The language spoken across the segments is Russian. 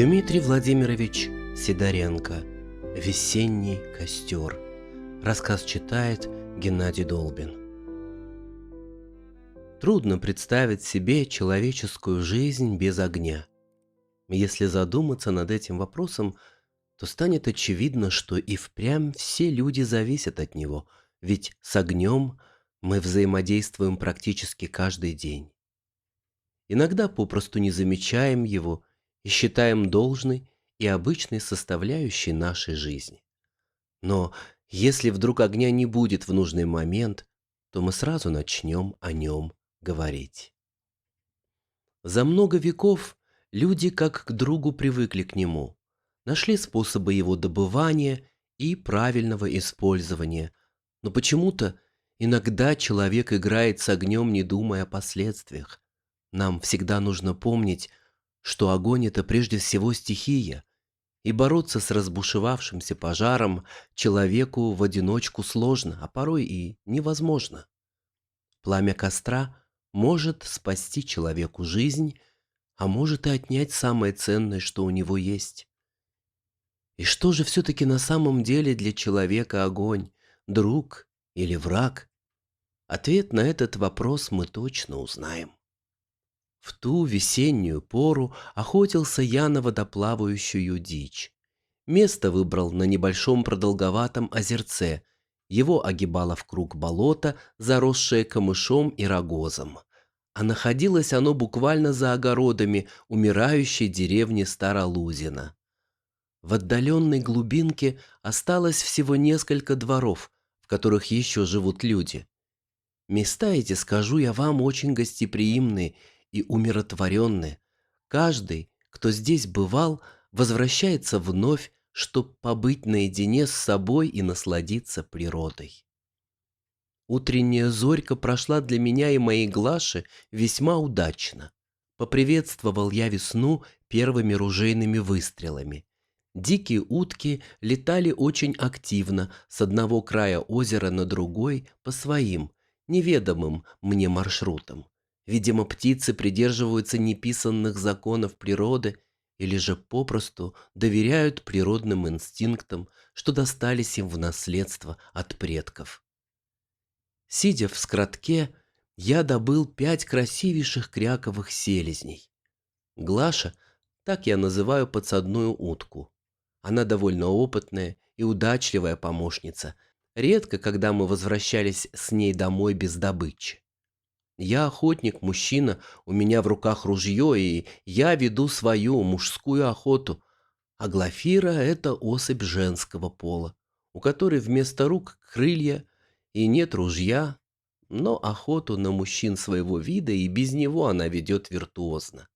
Дмитрий Владимирович Сидоренко. «Весенний костер». Рассказ читает Геннадий Долбин. Трудно представить себе человеческую жизнь без огня. Если задуматься над этим вопросом, то станет очевидно, что и впрямь все люди зависят от него, ведь с огнем мы взаимодействуем практически каждый день. Иногда попросту не замечаем его и считаем должной и обычной составляющей нашей жизни. Но если вдруг огня не будет в нужный момент, то мы сразу начнем о нем говорить. За много веков люди как к другу привыкли к нему, нашли способы его добывания и правильного использования, но почему-то иногда человек играет с огнем, не думая о последствиях. Нам всегда нужно помнить, что огонь — это прежде всего стихия, и бороться с разбушевавшимся пожаром человеку в одиночку сложно, а порой и невозможно. Пламя костра может спасти человеку жизнь, а может и отнять самое ценное, что у него есть. И что же все-таки на самом деле для человека огонь, друг или враг? Ответ на этот вопрос мы точно узнаем. В ту весеннюю пору охотился я на водоплавающую дичь. Место выбрал на небольшом продолговатом озерце. Его огибало в круг болото, заросшее камышом и рогозом. А находилось оно буквально за огородами умирающей деревни Старолузино. В отдаленной глубинке осталось всего несколько дворов, в которых еще живут люди. Места эти, скажу я вам, очень гостеприимные и умиротворенные. Каждый, кто здесь бывал, возвращается вновь, чтобы побыть наедине с собой и насладиться природой. Утренняя зорька прошла для меня и моей Глаши весьма удачно. Поприветствовал я весну первыми ружейными выстрелами. Дикие утки летали очень активно с одного края озера на другой по своим, неведомым мне маршрутам. Видимо, птицы придерживаются неписанных законов природы или же попросту доверяют природным инстинктам, что достались им в наследство от предков. Сидя в скрадке, я добыл 5 красивейших кряковых селезней. Глаша, так я называю подсадную утку. Она довольно опытная и удачливая помощница. Редко, когда мы возвращались с ней домой без добычи. Я охотник, мужчина, у меня в руках ружье, и я веду свою мужскую охоту. А Глафира — это особь женского пола, у которой вместо рук крылья и нет ружья, но охоту на мужчин своего вида и без него она ведет виртуозно.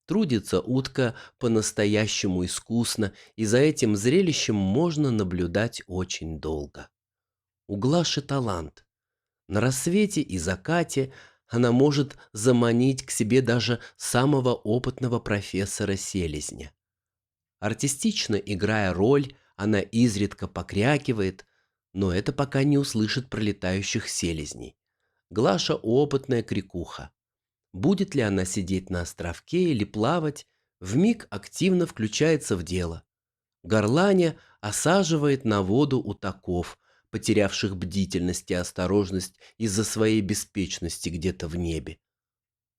Трудится утка по-настоящему искусно, и за этим зрелищем можно наблюдать очень долго. У Глаши талант. На рассвете и закате она может заманить к себе даже самого опытного профессора селезня. Артистично играя роль, она изредка покрякивает, но это пока не услышит пролетающих селезней. Глаша опытная крикуха. Будет ли она сидеть на островке или плавать, вмиг активно включается в дело. Горланя осаживает на воду утаков, потерявших бдительность и осторожность из-за своей беспечности где-то в небе.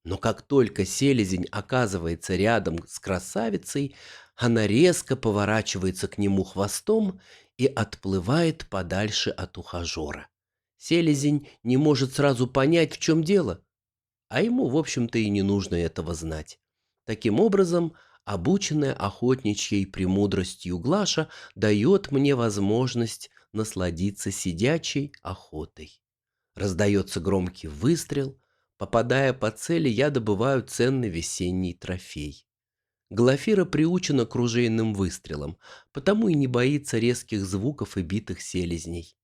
Но как только селезень оказывается рядом с красавицей, она резко поворачивается к нему хвостом и отплывает подальше от ухажера. Селезень не может сразу понять, в чем дело, а ему, в общем-то, и не нужно этого знать. Таким образом, обученная охотничьей премудростью Глаша дает мне возможность насладиться сидячей охотой. Раздается громкий выстрел. Попадая по цели, я добываю ценный весенний трофей. Глафира приучена к ружейным выстрелам, потому и не боится резких звуков и битых селезней.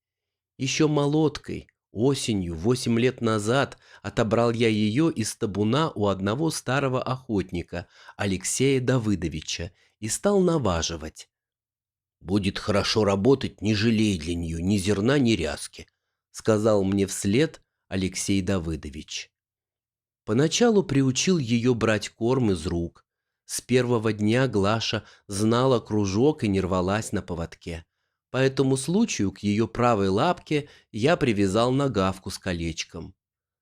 Еще молоткой, осенью, 8 лет назад, отобрал я ее из табуна у одного старого охотника, Алексея Давыдовича, и стал наваживать. «Будет хорошо работать, не жалей для нее ни зерна, ни ряски», — сказал мне вслед Алексей Давыдович. Поначалу приучил ее брать корм из рук, С первого дня Глаша знала кружок и не рвалась на поводке. По этому случаю к ее правой лапке я привязал нагавку с колечком.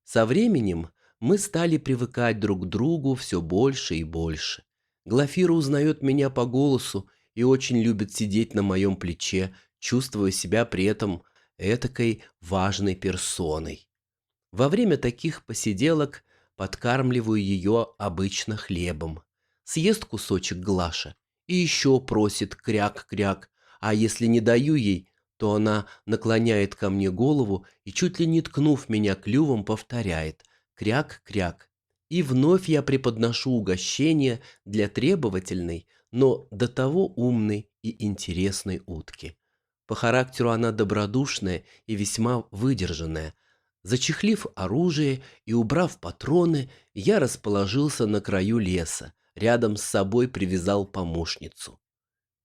Со временем мы стали привыкать друг к другу все больше и больше. Глафира узнает меня по голосу и очень любит сидеть на моем плече, чувствуя себя при этом этакой важной персоной. Во время таких посиделок подкармливаю ее обычно хлебом. Съест кусочек Глаша и еще просит кряк-кряк, а если не даю ей, то она наклоняет ко мне голову и, чуть ли не ткнув меня клювом, повторяет «кряк-кряк». И вновь я преподношу угощение для требовательной, но до того умной и интересной утки. По характеру она добродушная и весьма выдержанная. Зачехлив оружие и убрав патроны, я расположился на краю леса, рядом с собой привязал помощницу.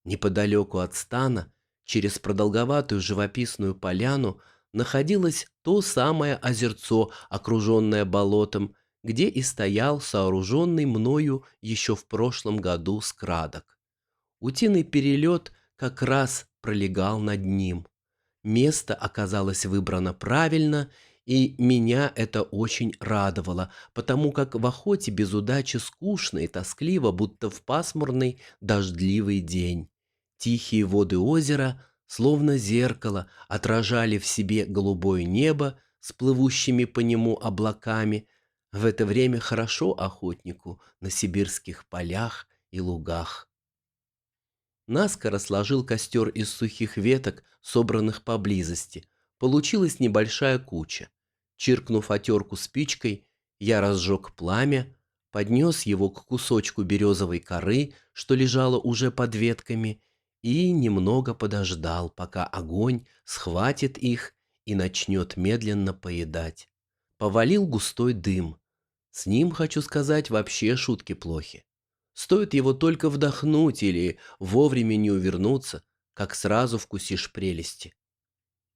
Неподалеку от стана, через продолговатую живописную поляну, находилось то самое озерцо, окруженное болотом, где и стоял сооруженный мною еще в прошлом году скрадок. Утиный перелет как раз пролегал над ним. Место оказалось выбрано правильно, и меня это очень радовало, потому как в охоте без удачи скучно и тоскливо, будто в пасмурный дождливый день. Тихие воды озера, словно зеркало, отражали в себе голубое небо с плывущими по нему облаками. В это время хорошо охотнику на сибирских полях и лугах. Наскоро сложил костер из сухих веток, собранных поблизости. Получилась небольшая куча. Чиркнув отерку спичкой, я разжег пламя, поднес его к кусочку березовой коры, что лежало уже под ветками, и немного подождал, пока огонь схватит их и начнет медленно поедать. Повалил густой дым. С ним, хочу сказать, вообще шутки плохи. Стоит его только вдохнуть или вовремя не увернуться, как сразу вкусишь прелести.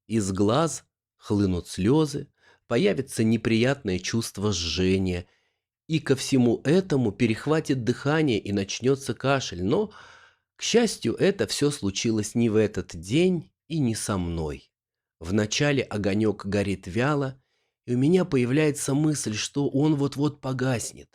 Из глаз хлынут слезы, появится неприятное чувство жжения, и ко всему этому перехватит дыхание и начнется кашель. Но, к счастью, это все случилось не в этот день и не со мной. Вначале огонек горит вяло, и у меня появляется мысль, что он вот-вот погаснет.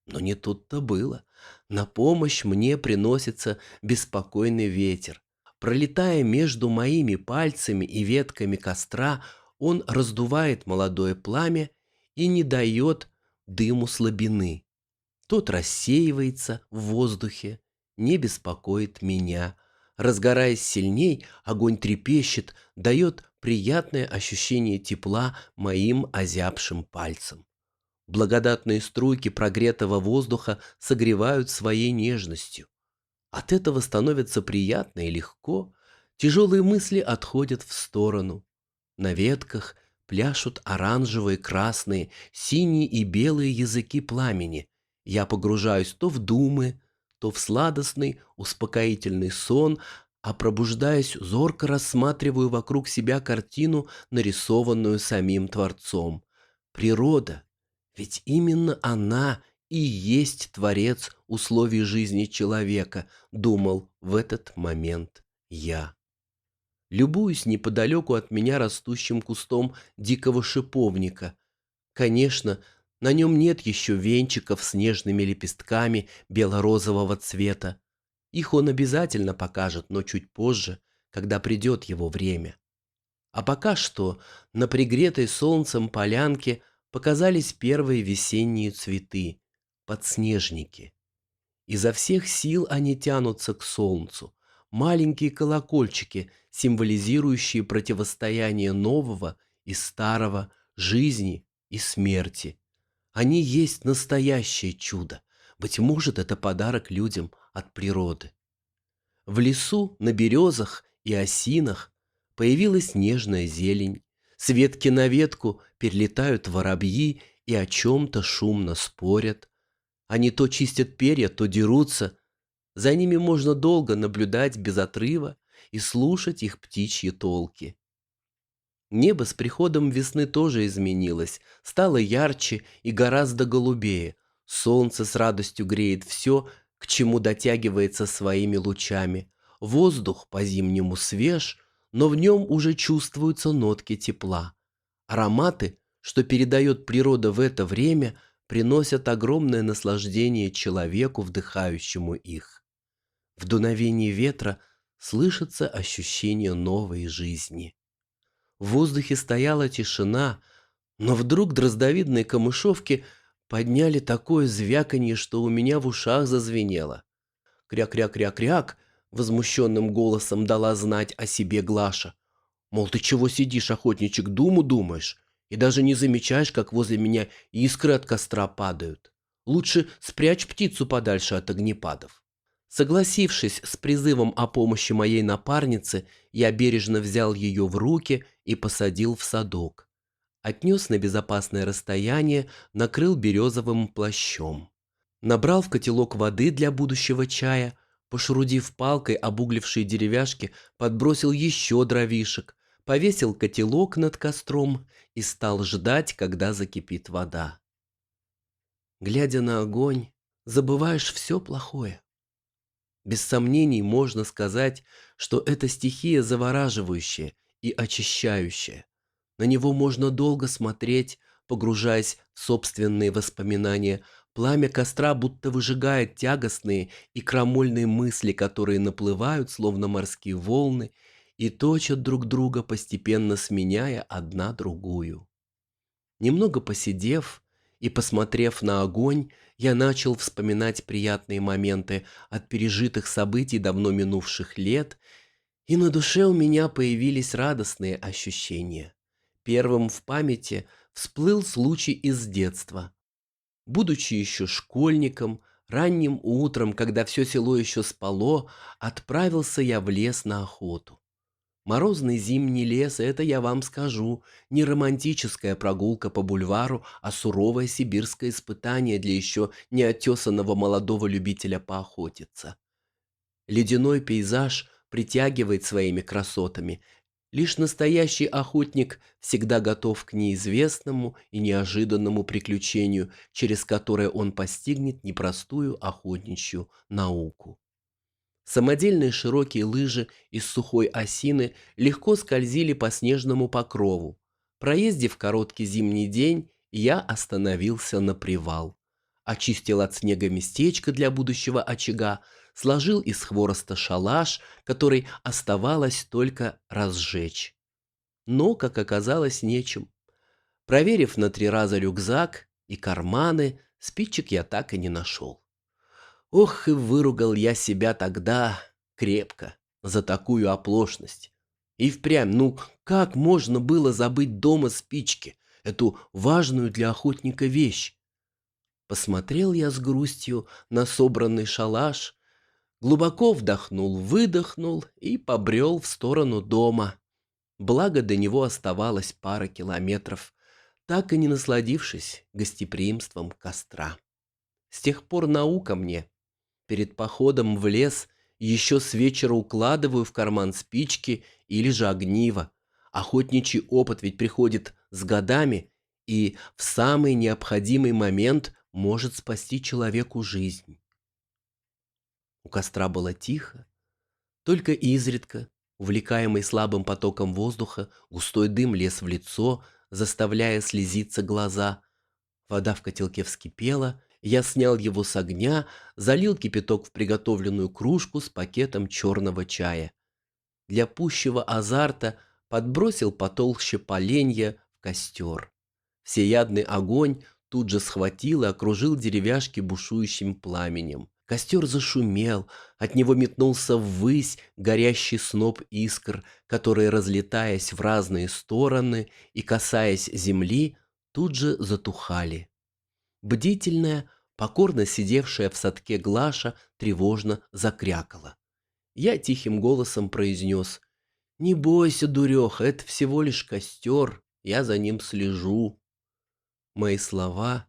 Но не тут-то было. На помощь мне приносится беспокойный ветер. Пролетая между моими пальцами и ветками костра, он раздувает молодое пламя и не дает дыму слабины. Тот рассеивается в воздухе, не беспокоит меня. Разгораясь сильней, огонь трепещет, дает приятное ощущение тепла моим озябшим пальцам. Благодатные струйки прогретого воздуха согревают своей нежностью. От этого становится приятно и легко, тяжелые мысли отходят в сторону. На ветках пляшут оранжевые, красные, синие и белые языки пламени. Я погружаюсь то в думы, то в сладостный, успокоительный сон, а пробуждаясь, зорко рассматриваю вокруг себя картину, нарисованную самим Творцом. Природа, ведь именно она и есть творец условий жизни человека, думал в этот момент я. Любуюсь неподалеку от меня растущим кустом дикого шиповника. Конечно, на нем нет еще венчиков с нежными лепестками бело-розового цвета. Их он обязательно покажет, но чуть позже, когда придет его время. А пока что на пригретой солнцем полянке показались первые весенние цветы — подснежники. Изо всех сил они тянутся к солнцу, маленькие колокольчики, символизирующие противостояние нового и старого, жизни и смерти. Они есть настоящее чудо. Быть может, это подарок людям от природы. В лесу, на березах и осинах появилась нежная зелень. С ветки на ветку перелетают воробьи и о чем-то шумно спорят. Они то чистят перья, то дерутся. За ними можно долго наблюдать без отрыва и слушать их птичьи толки. Небо с приходом весны тоже изменилось, стало ярче и гораздо голубее. Солнце с радостью греет все, к чему дотягивается своими лучами. Воздух по-зимнему свеж, но в нем уже чувствуются нотки тепла. Ароматы, что передает природа в это время, приносят огромное наслаждение человеку, вдыхающему их. В дуновении ветра слышится ощущение новой жизни. В воздухе стояла тишина, но вдруг дроздовидные камышовки подняли такое звяканье, что у меня в ушах зазвенело. «Кря-кря-кря-кряк!» — возмущенным голосом дала знать о себе Глаша. Мол, ты чего сидишь, охотничек, думу думаешь, и даже не замечаешь, как возле меня искры от костра падают. Лучше спрячь птицу подальше от огнепадов. Согласившись с призывом о помощи моей напарницы, я бережно взял ее в руки и посадил в садок. Отнес на безопасное расстояние, накрыл березовым плащом. Набрал в котелок воды для будущего чая, пошурудив палкой обуглившие деревяшки, подбросил еще дровишек, повесил котелок над костром и стал ждать, когда закипит вода. Глядя на огонь, забываешь все плохое. Без сомнений можно сказать, что это стихия завораживающая и очищающая. На него можно долго смотреть, погружаясь в собственные воспоминания. Пламя костра будто выжигает тягостные и крамольные мысли, которые наплывают, словно морские волны, и точат друг друга, постепенно сменяя одна другую. Немного посидев и посмотрев на огонь, я начал вспоминать приятные моменты от пережитых событий давно минувших лет, и на душе у меня появились радостные ощущения. Первым в памяти всплыл случай из детства. Будучи еще школьником, ранним утром, когда все село еще спало, отправился я в лес на охоту. Морозный зимний лес — это, я вам скажу, не романтическая прогулка по бульвару, а суровое сибирское испытание для еще неотесанного молодого любителя поохотиться. Ледяной пейзаж притягивает своими красотами. Лишь настоящий охотник всегда готов к неизвестному и неожиданному приключению, через которое он постигнет непростую охотничью науку. Самодельные широкие лыжи из сухой осины легко скользили по снежному покрову. Проездив короткий зимний день, я остановился на привал. Очистил от снега местечко для будущего очага, сложил из хвороста шалаш, который оставалось только разжечь. Но, как оказалось, нечем. Проверив на 3 раза рюкзак и карманы, спичек я так и не нашел. Ох, и выругал я себя тогда крепко за такую оплошность. И впрямь, ну как можно было забыть дома спички, эту важную для охотника вещь? Посмотрел я с грустью на собранный шалаш, глубоко вдохнул-выдохнул и побрел в сторону дома. Благо до него оставалось пара километров, так и не насладившись гостеприимством костра. С тех пор наука мне. Перед походом в лес еще с вечера укладываю в карман спички или же огниво. Охотничий опыт ведь приходит с годами и в самый необходимый момент может спасти человеку жизнь. У костра было тихо, только изредка, увлекаемый слабым потоком воздуха, густой дым лез в лицо, заставляя слезиться глаза. Вода в котелке вскипела, я снял его с огня, залил кипяток в приготовленную кружку с пакетом черного чая. Для пущего азарта подбросил потолще поленья в костер. Всеядный огонь тут же схватил и окружил деревяшки бушующим пламенем. Костер зашумел, от него метнулся ввысь горящий сноп искр, которые, разлетаясь в разные стороны и касаясь земли, тут же затухали. Бдительная, покорно сидевшая в садке Глаша тревожно закрякала. Я тихим голосом произнес: «Не бойся, дуреха, это всего лишь костер, я за ним слежу». Мои слова,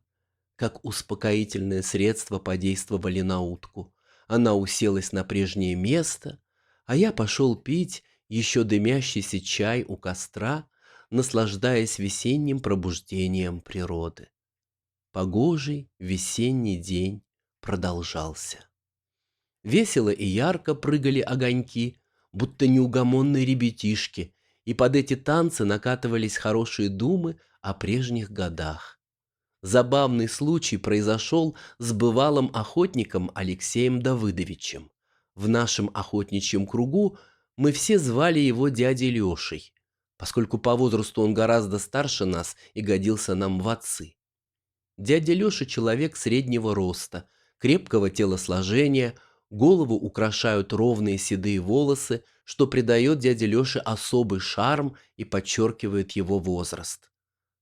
как успокоительное средство, подействовали на утку. Она уселась на прежнее место, а я пошел пить еще дымящийся чай у костра, наслаждаясь весенним пробуждением природы. Погожий весенний день продолжался. Весело и ярко прыгали огоньки, будто неугомонные ребятишки, и под эти танцы накатывались хорошие думы о прежних годах. Забавный случай произошел с бывалым охотником Алексеем Давыдовичем. В нашем охотничьем кругу мы все звали его дядей Лешей, поскольку по возрасту он гораздо старше нас и годился нам в отцы. Дядя Леша человек среднего роста, крепкого телосложения, голову украшают ровные седые волосы, что придает дяде Леше особый шарм и подчеркивает его возраст.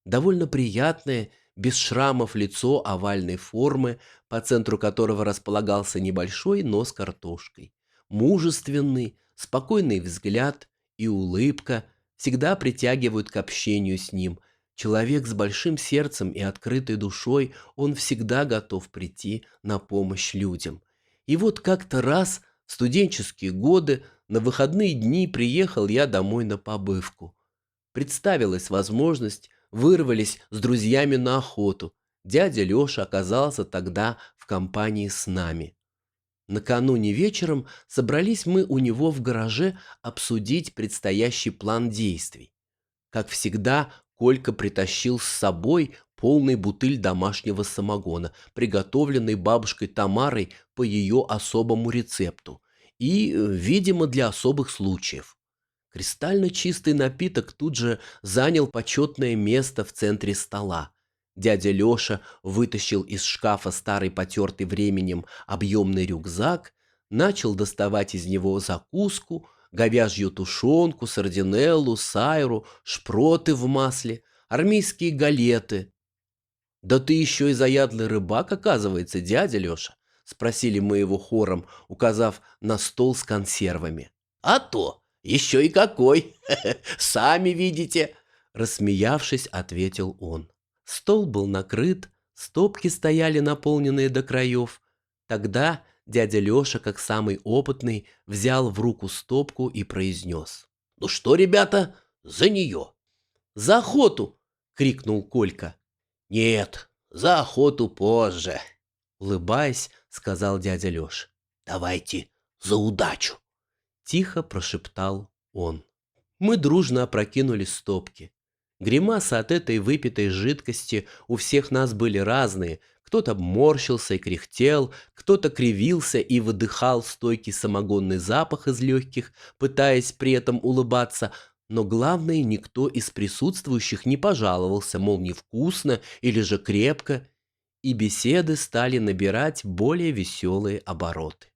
Довольно приятное, без шрамов лицо овальной формы, по центру которого располагался небольшой нос картошкой. Мужественный, спокойный взгляд и улыбка всегда притягивают к общению с ним. Человек с большим сердцем и открытой душой, он всегда готов прийти на помощь людям. И вот как-то раз в студенческие годы на выходные дни приехал я домой на побывку. Представилась возможность, вырвались с друзьями на охоту. Дядя Леша оказался тогда в компании с нами. Накануне вечером собрались мы у него в гараже обсудить предстоящий план действий. Как всегда, Колька притащил с собой полный бутыль домашнего самогона, приготовленный бабушкой Тамарой по ее особому рецепту и, видимо, для особых случаев. Кристально чистый напиток тут же занял почетное место в центре стола. Дядя Леша вытащил из шкафа старый потертый временем объемный рюкзак, начал доставать из него закуску, говяжью тушенку, сардинеллу, сайру, шпроты в масле, армейские галеты. «Да ты еще и заядлый рыбак, оказывается, дядя Леша?» — спросили мы его хором, указав на стол с консервами. «А то! Еще и какой! Сами видите!» Рассмеявшись, ответил он. Стол был накрыт, стопки стояли наполненные до краев. Тогда дядя Леша, как самый опытный, взял в руку стопку и произнес: «Ну что, ребята, за нее!» «За охоту!» — крикнул Колька. «Нет, за охоту позже», — улыбаясь, сказал дядя Леша. «Давайте за удачу», — тихо прошептал он. Мы дружно опрокинули стопки. Гримасы от этой выпитой жидкости у всех нас были разные. Кто-то морщился и кряхтел, кто-то кривился и выдыхал стойкий самогонный запах из легких, пытаясь при этом улыбаться, но главное, никто из присутствующих не пожаловался, мол, невкусно или же крепко, и беседы стали набирать более веселые обороты.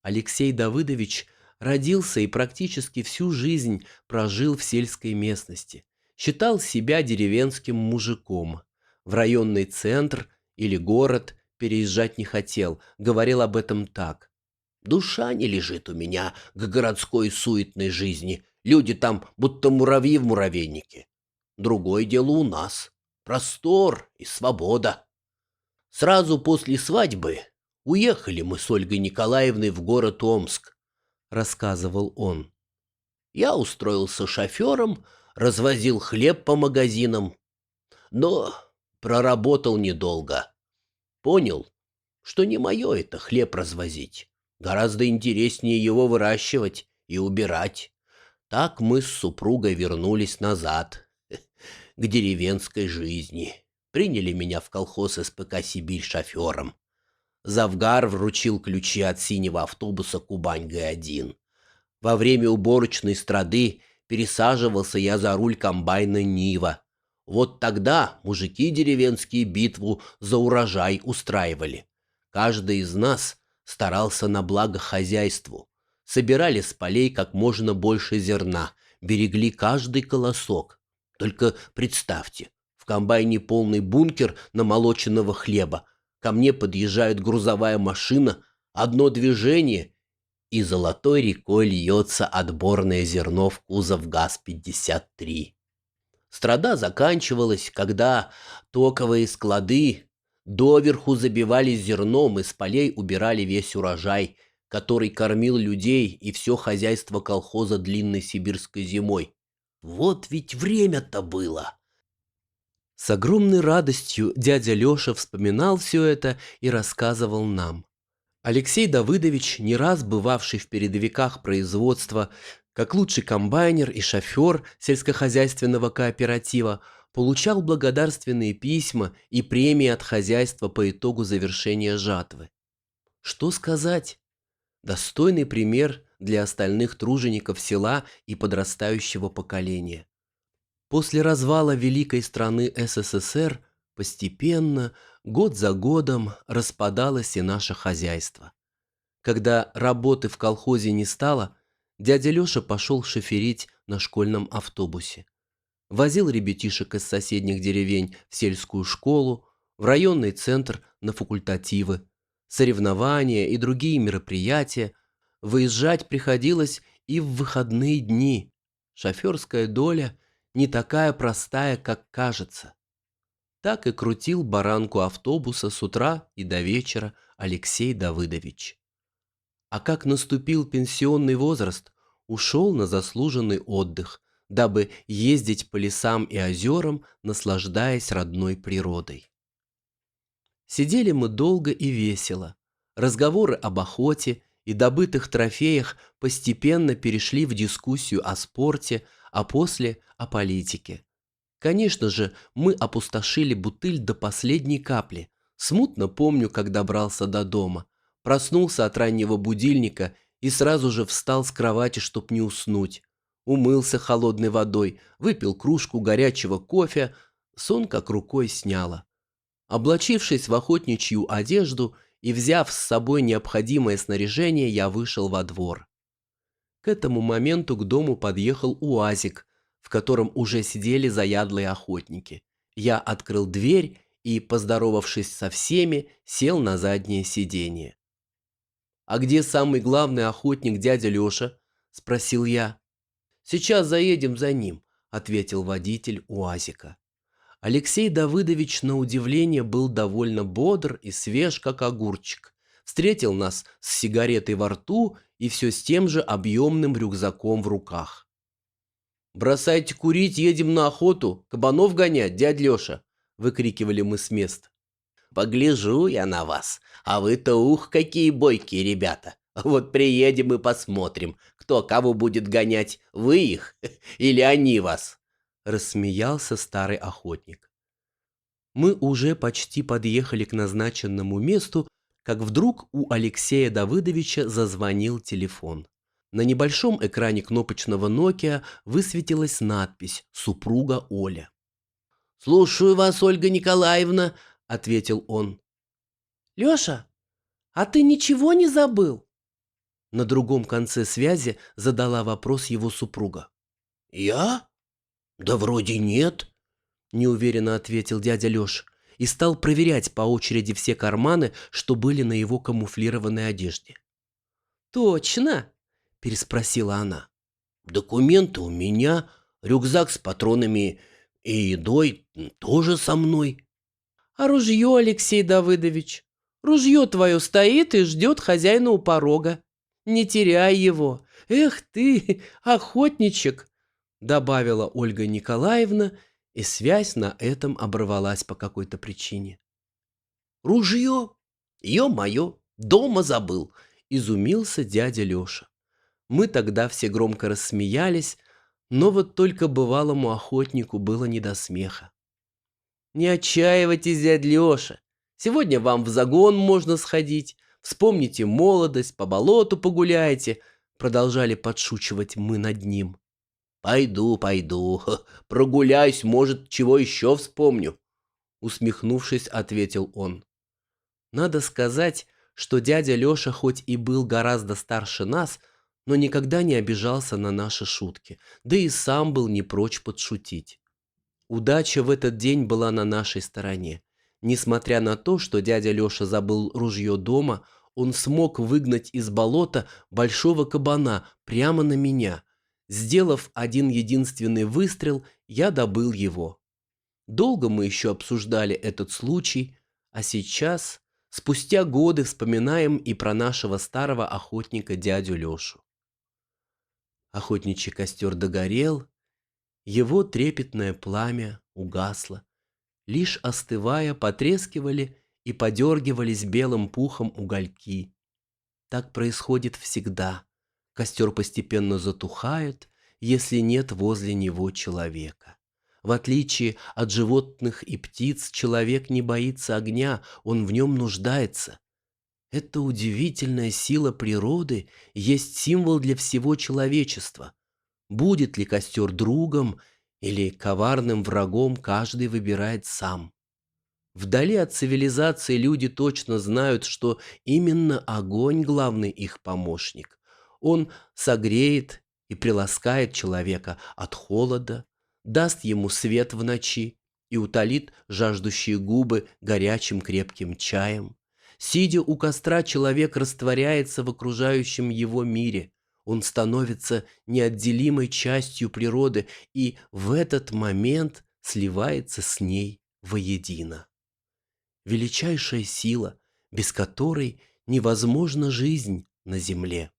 Алексей Давыдович родился и практически всю жизнь прожил в сельской местности. Считал себя деревенским мужиком. В районный центр или город переезжать не хотел, говорил об этом так. «Душа не лежит у меня к городской суетной жизни. Люди там будто муравьи в муравейнике. Другое дело у нас. Простор и свобода». Сразу после свадьбы уехали мы с Ольгой Николаевной в город Омск, рассказывал он. Я устроился шофером, развозил хлеб по магазинам, но проработал недолго. Понял, что не мое это хлеб развозить. Гораздо интереснее его выращивать и убирать. Так мы с супругой вернулись назад, к деревенской жизни. Приняли меня в колхоз СПК «Сибирь» шофером. Завгар вручил ключи от синего автобуса «Кубань-Г1». Во время уборочной страды пересаживался я за руль комбайна «Нива». Вот тогда мужики деревенские битву за урожай устраивали. Каждый из нас старался на благо хозяйству. Собирали с полей как можно больше зерна, берегли каждый колосок. Только представьте, в комбайне полный бункер намолоченного хлеба. Ко мне подъезжает грузовая машина, одно движение, и золотой рекой льется отборное зерно в кузов ГАЗ-53. Страда заканчивалась, когда токовые склады доверху забивались зерном и с полей убирали весь урожай, который кормил людей и все хозяйство колхоза длинной сибирской зимой. Вот ведь время-то было! С огромной радостью дядя Леша вспоминал все это и рассказывал нам. Алексей Давыдович, не раз бывавший в передовиках производства, как лучший комбайнер и шофер сельскохозяйственного кооператива, получал благодарственные письма и премии от хозяйства по итогу завершения жатвы. Что сказать? Достойный пример для остальных тружеников села и подрастающего поколения. После развала великой страны СССР постепенно, год за годом, распадалось и наше хозяйство. Когда работы в колхозе не стало, дядя Леша пошел шоферить на школьном автобусе. Возил ребятишек из соседних деревень в сельскую школу, в районный центр на факультативы, соревнования и другие мероприятия. Выезжать приходилось и в выходные дни. Шоферская доля не такая простая, как кажется. Так и крутил баранку автобуса с утра и до вечера Алексей Давыдович. А как наступил пенсионный возраст, ушел на заслуженный отдых, дабы ездить по лесам и озерам, наслаждаясь родной природой. Сидели мы долго и весело. Разговоры об охоте и добытых трофеях постепенно перешли в дискуссию о спорте, а после – о политике. Конечно же, мы опустошили бутыль до последней капли. Смутно помню, как добрался до дома. Проснулся от раннего будильника и сразу же встал с кровати, чтоб не уснуть. Умылся холодной водой, выпил кружку горячего кофе, сон как рукой сняло. Облачившись в охотничью одежду и взяв с собой необходимое снаряжение, я вышел во двор. К этому моменту к дому подъехал УАЗик, в котором уже сидели заядлые охотники. Я открыл дверь и, поздоровавшись со всеми, сел на заднее сиденье. «А где самый главный охотник, дядя Леша?» – спросил я. «Сейчас заедем за ним», – ответил водитель УАЗика. Алексей Давыдович, на удивление, был довольно бодр и свеж, как огурчик. Встретил нас с сигаретой во рту и все с тем же объемным рюкзаком в руках. «Бросайте курить, едем на охоту, кабанов гонять, дядь Леша!» – выкрикивали мы с места. «Погляжу я на вас, а вы-то ух, какие бойкие ребята! Вот приедем и посмотрим, кто кого будет гонять, вы их или они вас!» – рассмеялся старый охотник. Мы уже почти подъехали к назначенному месту, как вдруг у Алексея Давыдовича зазвонил телефон. На небольшом экране кнопочного Nokia высветилась надпись «Супруга Оля». «Слушаю вас, Ольга Николаевна», — ответил он. «Леша, а ты ничего не забыл?» На другом конце связи задала вопрос его супруга. «Я? Да вроде нет», — неуверенно ответил дядя Леша и стал проверять по очереди все карманы, что были на его камуфлированной одежде. «Точно?» – переспросила она. «Документы у меня, рюкзак с патронами и едой тоже со мной». «А ружье, Алексей Давыдович? Ружье твое стоит и ждет хозяина у порога. Не теряй его. Эх ты, охотничек!» – добавила Ольга Николаевна, и связь на этом оборвалась по какой-то причине. «Ружье? Ё-моё, дома забыл!» – изумился дядя Леша. Мы тогда все громко рассмеялись, но вот только бывалому охотнику было не до смеха. «Не отчаивайтесь, дядь Леша. Сегодня вам в загон можно сходить. Вспомните молодость, по болоту погуляйте», — продолжали подшучивать мы над ним. «Пойду, прогуляюсь, может, чего еще вспомню», — усмехнувшись, ответил он. Надо сказать, что дядя Леша хоть и был гораздо старше нас, но никогда не обижался на наши шутки, да и сам был не прочь подшутить. Удача в этот день была на нашей стороне. Несмотря на то, что дядя Леша забыл ружье дома, он смог выгнать из болота большого кабана прямо на меня. Сделав один единственный выстрел, я добыл его. Долго мы еще обсуждали этот случай, а сейчас, спустя годы, вспоминаем и про нашего старого охотника дядю Лешу. Охотничий костер догорел, его трепетное пламя угасло. Лишь остывая, потрескивали и подергивались белым пухом угольки. Так происходит всегда. Костер постепенно затухает, если нет возле него человека. В отличие от животных и птиц, человек не боится огня, он в нем нуждается. Эта удивительная сила природы есть символ для всего человечества. Будет ли костер другом или коварным врагом, каждый выбирает сам. Вдали от цивилизации люди точно знают, что именно огонь – главный их помощник. Он согреет и приласкает человека от холода, даст ему свет в ночи и утолит жаждущие губы горячим крепким чаем. Сидя у костра, человек растворяется в окружающем его мире. Он становится неотделимой частью природы и в этот момент сливается с ней воедино. Величайшая сила, без которой невозможна жизнь на земле.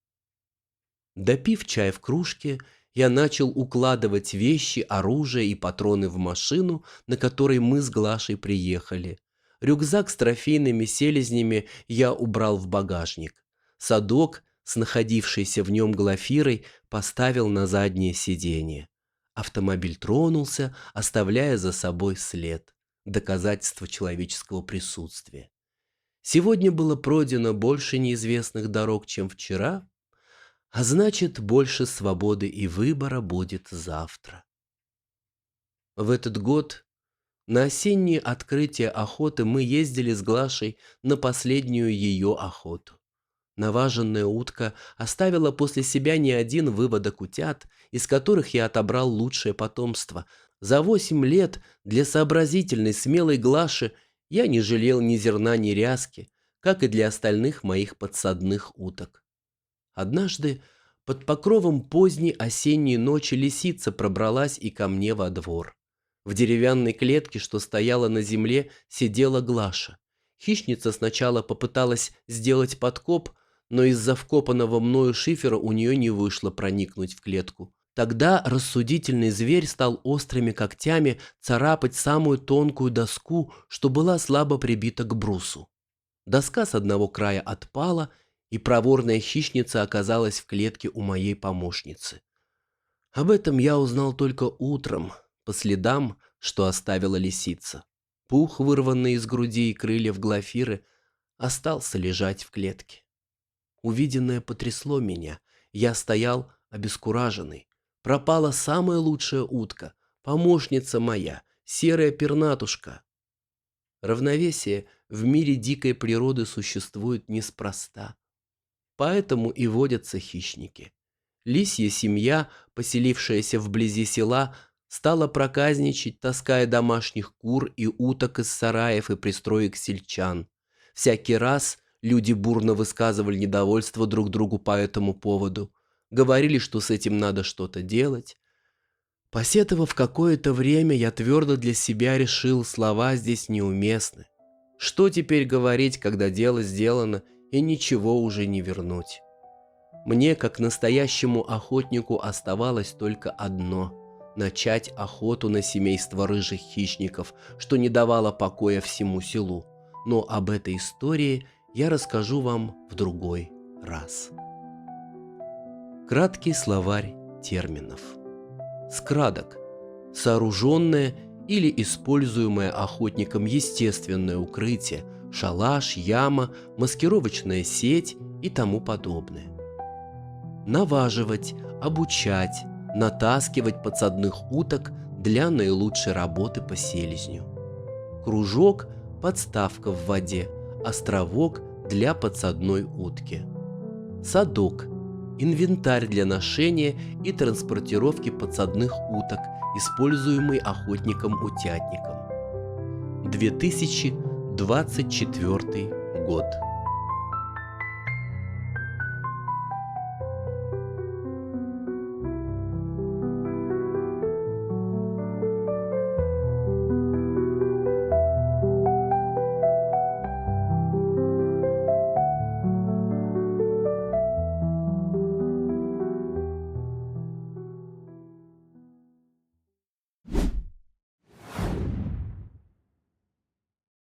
Допив чай в кружке, я начал укладывать вещи, оружие и патроны в машину, на которой мы с Глашей приехали. Рюкзак с трофейными селезнями я убрал в багажник. Садок с находившейся в нем Глафирой поставил на заднее сиденье. Автомобиль тронулся, оставляя за собой след. Доказательство человеческого присутствия. Сегодня было пройдено больше неизвестных дорог, чем вчера, а значит, больше свободы и выбора будет завтра. В этот год на осеннее открытие охоты мы ездили с Глашей на последнюю ее охоту. Наваженная утка оставила после себя не один выводок утят, из которых я отобрал лучшее потомство. За 8 лет для сообразительной, смелой Глаши я не жалел ни зерна, ни ряски, как и для остальных моих подсадных уток. Однажды под покровом поздней осенней ночи лисица пробралась и ко мне во двор. В деревянной клетке, что стояла на земле, сидела Глаша. Хищница сначала попыталась сделать подкоп, но из-за вкопанного мною шифера у нее не вышло проникнуть в клетку. Тогда рассудительный зверь стал острыми когтями царапать самую тонкую доску, что была слабо прибита к брусу. Доска с одного края отпала, и проворная хищница оказалась в клетке у моей помощницы. Об этом я узнал только утром, по следам, что оставила лисица. Пух, вырванный из груди и крыльев Глафиры, остался лежать в клетке. Увиденное потрясло меня. Я стоял обескураженный. Пропала самая лучшая утка, помощница моя, серая пернатушка. Равновесие в мире дикой природы существует неспроста. Поэтому и водятся хищники. Лисья семья, поселившаяся вблизи села, стала проказничать, таская домашних кур и уток из сараев и пристроек сельчан. Всякий раз люди бурно высказывали недовольство друг другу по этому поводу. Говорили, что с этим надо что-то делать. Посетовав какое-то время, я твердо для себя решил, слова здесь неуместны. Что теперь говорить, когда дело сделано и ничего уже не вернуть? Мне, как настоящему охотнику, оставалось только одно – начать охоту на семейство рыжих хищников, что не давало покоя всему селу. Но об этой истории я расскажу вам в другой раз. Краткий словарь терминов. Скрадок – сооруженное или используемое охотником естественное укрытие, шалаш, яма, маскировочная сеть и тому подобное. Наваживать, обучать, натаскивать подсадных уток для наилучшей работы по селезню. Кружок – подставка в воде, островок для подсадной утки. Садок – инвентарь для ношения и транспортировки подсадных уток, используемый охотником-утятником. 2024 год.